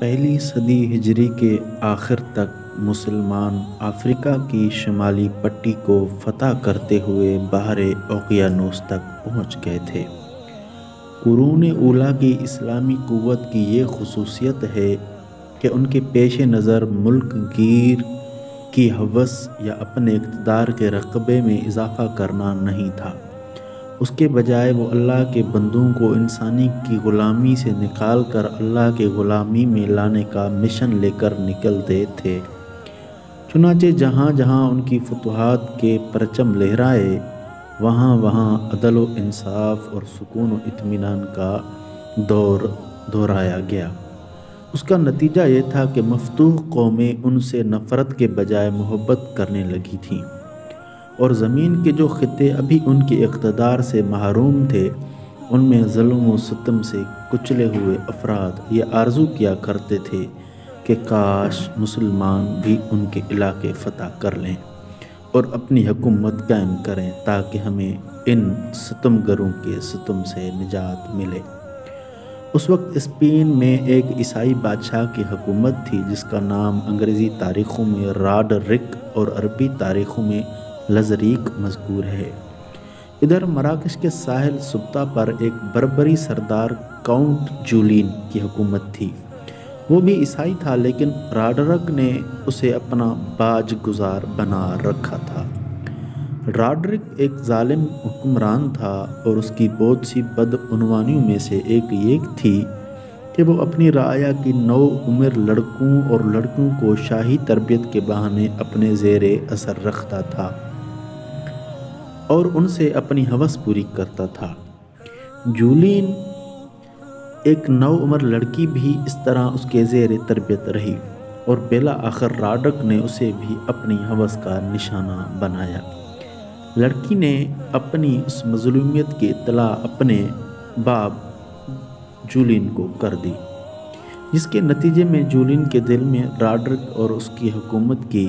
پہلی صدی ہجری کے آخر تک مسلمان افریقہ کی شمالی پٹی کو فتح کرتے ہوئے بحر اوقیانوس تک پہنچ گئے تھے۔ قرون اولیٰ کی اسلامی قوت کی یہ خصوصیت ہے کہ ان کے پیش نظر ملک گیر کی ہوس یا اپنے اقتدار کے رقبے میں اضافہ کرنا نہیں تھا، اس کے بجائے وہ اللہ کے بندوں کو انسانی کی غلامی سے نکال کر اللہ کے غلامی میں لانے کا مشن لے کر نکلتے تھے۔ چنانچہ جہاں جہاں ان کی فتوحات کے پرچم لہرائے، وہاں وہاں عدل و انصاف اور سکون و اطمینان کا دور دہرایا گیا۔ اس کا نتیجہ یہ تھا کہ مفتوح قومیں ان سے نفرت کے بجائے محبت کرنے لگی تھیں، اور زمین کے جو خطے ابھی ان کے اقتدار سے محروم تھے، ان میں ظلم و ستم سے کچلے ہوئے افراد یہ آرزو کیا کرتے تھے کہ کاش مسلمان بھی ان کے علاقے فتح کر لیں اور اپنی حکومت قائم کریں تاکہ ہمیں ان ستمگروں کے ستم سے نجات ملے۔ اس وقت اسپین میں ایک عیسائی بادشاہ کی حکومت تھی جس کا نام انگریزی تاریخوں میں راڈرک اور عربی تاریخوں میں لزریک مذکور ہے۔ ادھر مراکش کے ساحل سبطہ پر ایک بربری سردار کاؤنٹ جولین کی حکومت تھی۔ وہ بھی عیسائی تھا، لیکن راڈرک نے اسے اپنا باج گزار بنا رکھا تھا۔ راڈرک ایک ظالم حکمران تھا اور اس کی بہت سی بدعنوانیوں میں سے ایک یہ تھی کہ وہ اپنی رعایا کی نو عمر لڑکوں اور لڑکیوں کو شاہی تربیت کے بہانے اپنے زیر اثر رکھتا تھا اور ان سے اپنی ہوس پوری کرتا تھا۔ جولین ایک نو عمر لڑکی بھی اس طرح اس کے زیر تربیت رہی اور بالآخر راڈرک نے اسے بھی اپنی ہوس کا نشانہ بنایا۔ لڑکی نے اپنی اس مظلومیت کی اطلاع اپنے باپ جولین کو کر دی، جس کے نتیجے میں جولین کے دل میں راڈرک اور اس کی حکومت کے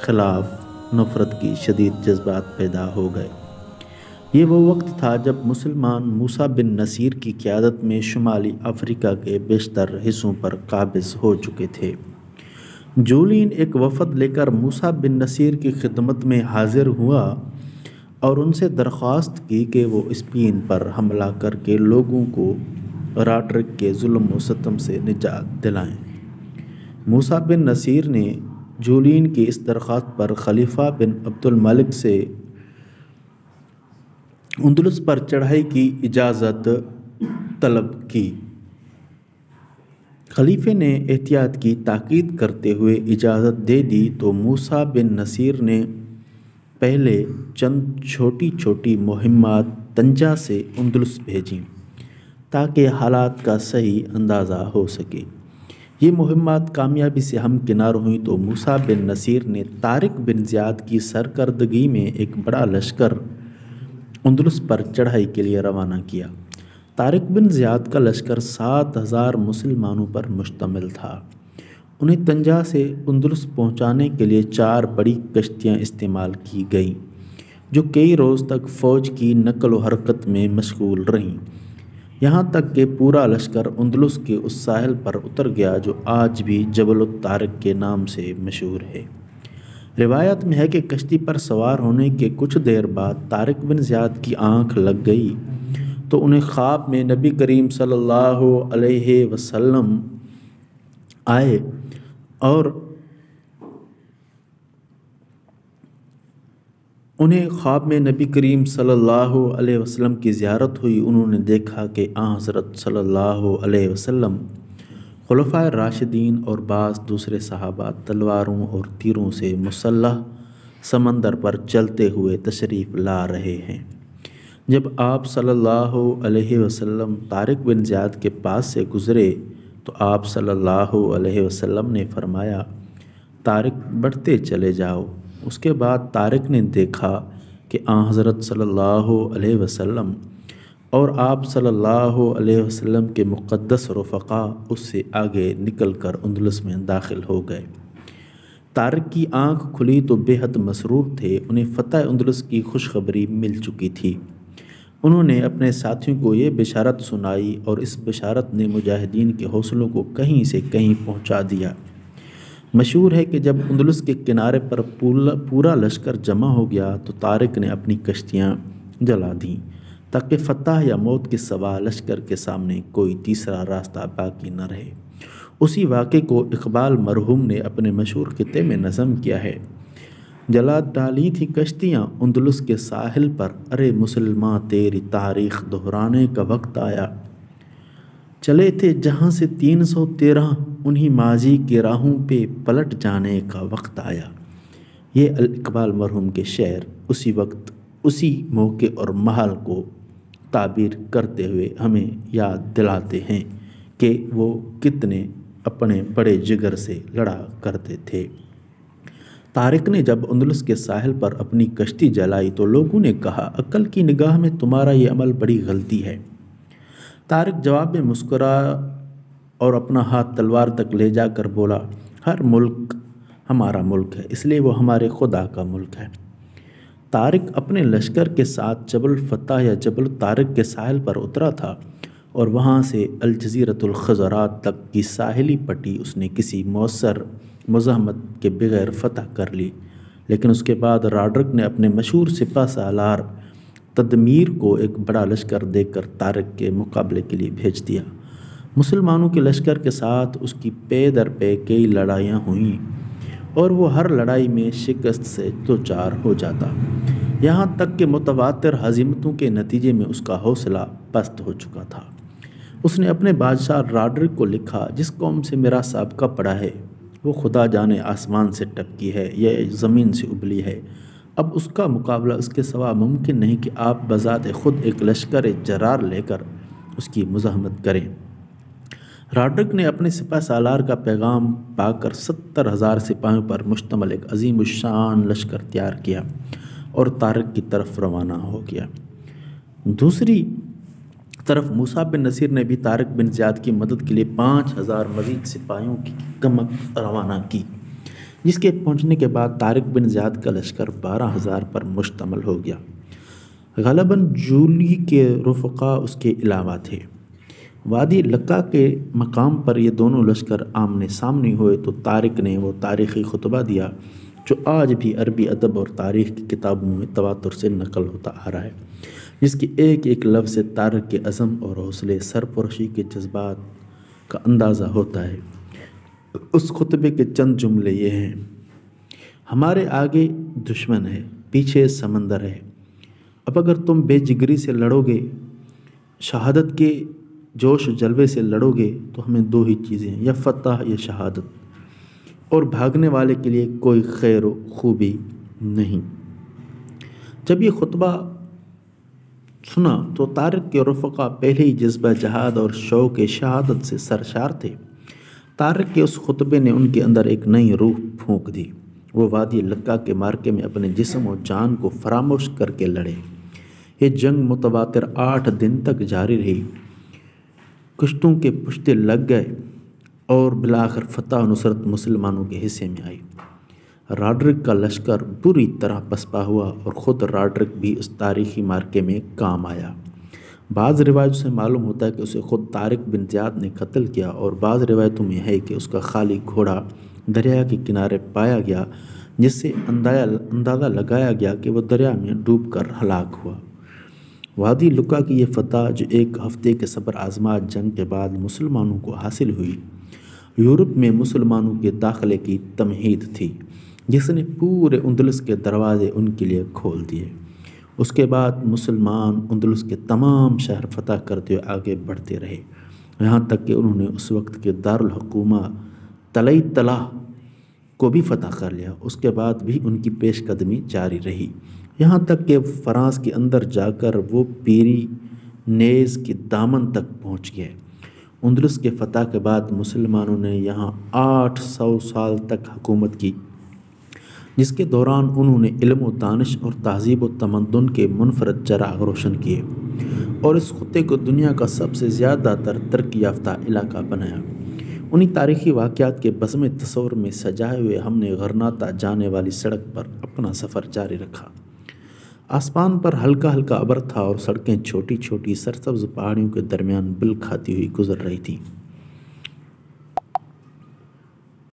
خلاف نفرت کی شدید جذبات پیدا ہو گئے۔ یہ وہ وقت تھا جب مسلمان موسیٰ بن نصیر کی قیادت میں شمالی افریقہ کے بیشتر حصوں پر قابض ہو چکے تھے۔ جولین ایک وفد لے کر موسیٰ بن نصیر کی خدمت میں حاضر ہوا اور ان سے درخواست کی کہ وہ اسپین پر حملہ کر کے لوگوں کو راڈرک کے ظلم و ستم سے نجات دلائیں۔ موسیٰ بن نصیر نے جولین کی اس درخواست پر خلیفہ بن عبد الملک سے اندلس پر چڑھائی کی اجازت طلب کی۔ خلیفے نے احتیاط کی تاکید کرتے ہوئے اجازت دے دی تو موسیٰ بن نصیر نے پہلے چند چھوٹی چھوٹی مہمات طنجہ سے اندلس بھیجیں تاکہ حالات کا صحیح اندازہ ہو سکے۔ یہ مہمات کامیابی سے ہمکنار ہوئیں تو موسیٰ بن نصیر نے طارق بن زیاد کی سرکردگی میں ایک بڑا لشکر اندلس پر چڑھائی کے لیے روانہ کیا۔ طارق بن زیاد کا لشکر 7,000 مسلمانوں پر مشتمل تھا۔ انہیں طنجہ سے اندلس پہنچانے کے لیے 4 بڑی کشتیاں استعمال کی گئیں جو کئی روز تک فوج کی نقل و حرکت میں مشغول رہیں، یہاں تک کہ پورا لشکر اندلس کے اس ساحل پر اتر گیا جو آج بھی جبل الطارق کے نام سے مشہور ہے۔ روایت میں ہے کہ کشتی پر سوار ہونے کے کچھ دیر بعد طارق بن زیاد کی آنکھ لگ گئی تو انہیں خواب میں نبی کریم صلی اللہ علیہ وسلم آئے اور انہیں خواب میں نبی کریم صلی اللہ علیہ وسلم کی زیارت ہوئی۔ انہوں نے دیکھا کہ حضرت صلی اللہ علیہ وسلم، خلفائے راشدین اور بعض دوسرے صحابہ تلواروں اور تیروں سے مسلح سمندر پر چلتے ہوئے تشریف لا رہے ہیں۔ جب آپ صلی اللہ علیہ وسلم طارق بن زیاد کے پاس سے گزرے تو آپ صلی اللہ علیہ وسلم نے فرمایا، طارق بڑھتے چلے جاؤ۔ اس کے بعد طارق نے دیکھا کہ حضرت صلی اللہ علیہ وسلم اور آپ صلی اللہ علیہ وسلم کے مقدس رفقا اس سے آگے نکل کر اندلس میں داخل ہو گئے۔ طارق کی آنکھ کھلی تو بے حد مسرور تھے، انہیں فتح اندلس کی خوشخبری مل چکی تھی۔ انہوں نے اپنے ساتھیوں کو یہ بشارت سنائی اور اس بشارت نے مجاہدین کے حوصلوں کو کہیں سے کہیں پہنچا دیا۔ مشہور ہے کہ جب اندلس کے کنارے پر پورا لشکر جمع ہو گیا تو طارق نے اپنی کشتیاں جلا دیں تاکہ فتح یا موت کے سوا لشکر کے سامنے کوئی تیسرا راستہ باقی نہ رہے۔ اسی واقعے کو اقبال مرحوم نے اپنے مشہور خطے میں نظم کیا ہے: جلا ڈالی تھی کشتیاں اندلس کے ساحل پر، ارے مسلماں تیری تاریخ دہرانے کا وقت آیا۔ چلے تھے جہاں سے 313، انہی ماضی کے راہوں پہ پلٹ جانے کا وقت آیا۔ یہ اقبال مرحوم کے شعر اسی وقت، اسی موقع اور محل کو تعبیر کرتے ہوئے ہمیں یاد دلاتے ہیں کہ وہ کتنے اپنے بڑے جگر سے لڑا کرتے تھے۔ طارق نے جب اندلس کے ساحل پر اپنی کشتی جلائی تو لوگوں نے کہا، عقل کی نگاہ میں تمہارا یہ عمل بڑی غلطی ہے۔ طارق جواب میں مسکرا اور اپنا ہاتھ تلوار تک لے جا کر بولا، ہر ملک ہمارا ملک ہے، اس لیے وہ ہمارے خدا کا ملک ہے۔ طارق اپنے لشکر کے ساتھ جبل فتح یا جبل طارق کے ساحل پر اترا تھا اور وہاں سے الجزیرۃ الخضرات تک کی ساحلی پٹی اس نے کسی مؤثر مزاحمت کے بغیر فتح کر لی، لیکن اس کے بعد راڈرک نے اپنے مشہور سپہ سالار تدمیر کو ایک بڑا لشکر دے کر طارق کے مقابلے کے لیے بھیج دیا۔ مسلمانوں کے لشکر کے ساتھ اس کی پے در پے کئی لڑائیاں ہوئیں اور وہ ہر لڑائی میں شکست سے دوچار ہو جاتا، یہاں تک کہ متواتر ہزیمتوں کے نتیجے میں اس کا حوصلہ پست ہو چکا تھا۔ اس نے اپنے بادشاہ راڈرک کو لکھا، جس قوم سے میرا سابقہ پڑا ہے وہ خدا جانے آسمان سے ٹپکی ہے یا زمین سے ابلی ہے، اب اس کا مقابلہ اس کے سوا ممکن نہیں کہ آپ بذات خود ایک لشکر جرار لے کر اس کی مزاحمت کریں۔ راڈرک نے اپنے سپہ سالار کا پیغام پا کر 70,000 سپاہیوں پر مشتمل ایک عظیم الشان لشکر تیار کیا اور طارق کی طرف روانہ ہو گیا۔ دوسری طرف موسیٰ بن نصیر نے بھی طارق بن زیاد کی مدد کے لیے 5,000 مزید سپاہیوں کی کمک روانہ کی، جس کے پہنچنے کے بعد طارق بن زیاد کا لشکر 12,000 پر مشتمل ہو گیا۔ غالباً جولی کے رفقا اس کے علاوہ تھے۔ وادی لقا کے مقام پر یہ دونوں لشکر آمنے سامنے ہوئے تو طارق نے وہ تاریخی خطبہ دیا جو آج بھی عربی ادب اور تاریخ کی کتابوں میں تواتر سے نقل ہوتا آ رہا ہے، جس کی ایک ایک لفظ سے طارق کے عزم اور حوصلے سرفرشی کے جذبات کا اندازہ ہوتا ہے۔ اس خطبے کے چند جملے یہ ہیں: ہمارے آگے دشمن ہے، پیچھے سمندر ہے، اب اگر تم بے جگری سے لڑو گے، شہادت کے جوش جلوے سے لڑو گے تو ہمیں دو ہی چیزیں ہیں، یا فتح یا شہادت، اور بھاگنے والے کے لیے کوئی خیر و خوبی نہیں۔ جب یہ خطبہ سنا تو طارق کے رفقا پہلے ہی جذبہ جہاد اور شوق شہادت سے سرشار تھے۔ طارق کے اس خطبے نے ان کے اندر ایک نئی روح پھونک دی۔ وہ وادی لقا کے مارکے میں اپنے جسم و جان کو فراموش کر کے لڑے۔ یہ جنگ متواتر 8 دن تک جاری رہی، کشتوں کے پشتے لگ گئے اور بالآخر فتح و نصرت مسلمانوں کے حصے میں آئی۔ راڈرک کا لشکر بری طرح پسپا ہوا اور خود راڈرک بھی اس تاریخی مارکے میں کام آیا۔ بعض روایتوں سے معلوم ہوتا ہے کہ اسے خود طارق بن زیاد نے قتل کیا، اور بعض روایتوں میں ہے کہ اس کا خالی گھوڑا دریا کے کنارے پایا گیا، جس سے اندازہ لگایا گیا کہ وہ دریا میں ڈوب کر ہلاک ہوا۔ وادی لقا کی یہ فتح جو ایک ہفتے کے صبر آزما جنگ کے بعد مسلمانوں کو حاصل ہوئی، یورپ میں مسلمانوں کے داخلے کی تمہید تھی، جس نے پورے اندلس کے دروازے ان کے لیے کھول دیے۔ اس کے بعد مسلمان اندلس کے تمام شہر فتح کرتے ہوئے آگے بڑھتے رہے، یہاں تک کہ انہوں نے اس وقت کے دارالحکومہ طلئی طلح کو بھی فتح کر لیا۔ اس کے بعد بھی ان کی پیش قدمی جاری رہی، یہاں تک کہ فرانس کے اندر جا کر وہ پیری نیز کے دامن تک پہنچ گئے۔ اندلس کے فتح کے بعد مسلمانوں نے یہاں 800 سال تک حکومت کی، جس کے دوران انہوں نے علم و دانش اور تہذیب و تمدن کے منفرد چراغ روشن کیے اور اس خطے کو دنیا کا سب سے زیادہ تر ترقی یافتہ علاقہ بنایا۔ انہی تاریخی واقعات کے بزم تصور میں سجائے ہوئے ہم نے غرناطہ جانے والی سڑک پر اپنا سفر جاری رکھا۔ آسمان پر ہلکا ہلکا ابر تھا اور سڑکیں چھوٹی چھوٹی سرسبز پہاڑیوں کے درمیان بل کھاتی ہوئی گزر رہی تھیں۔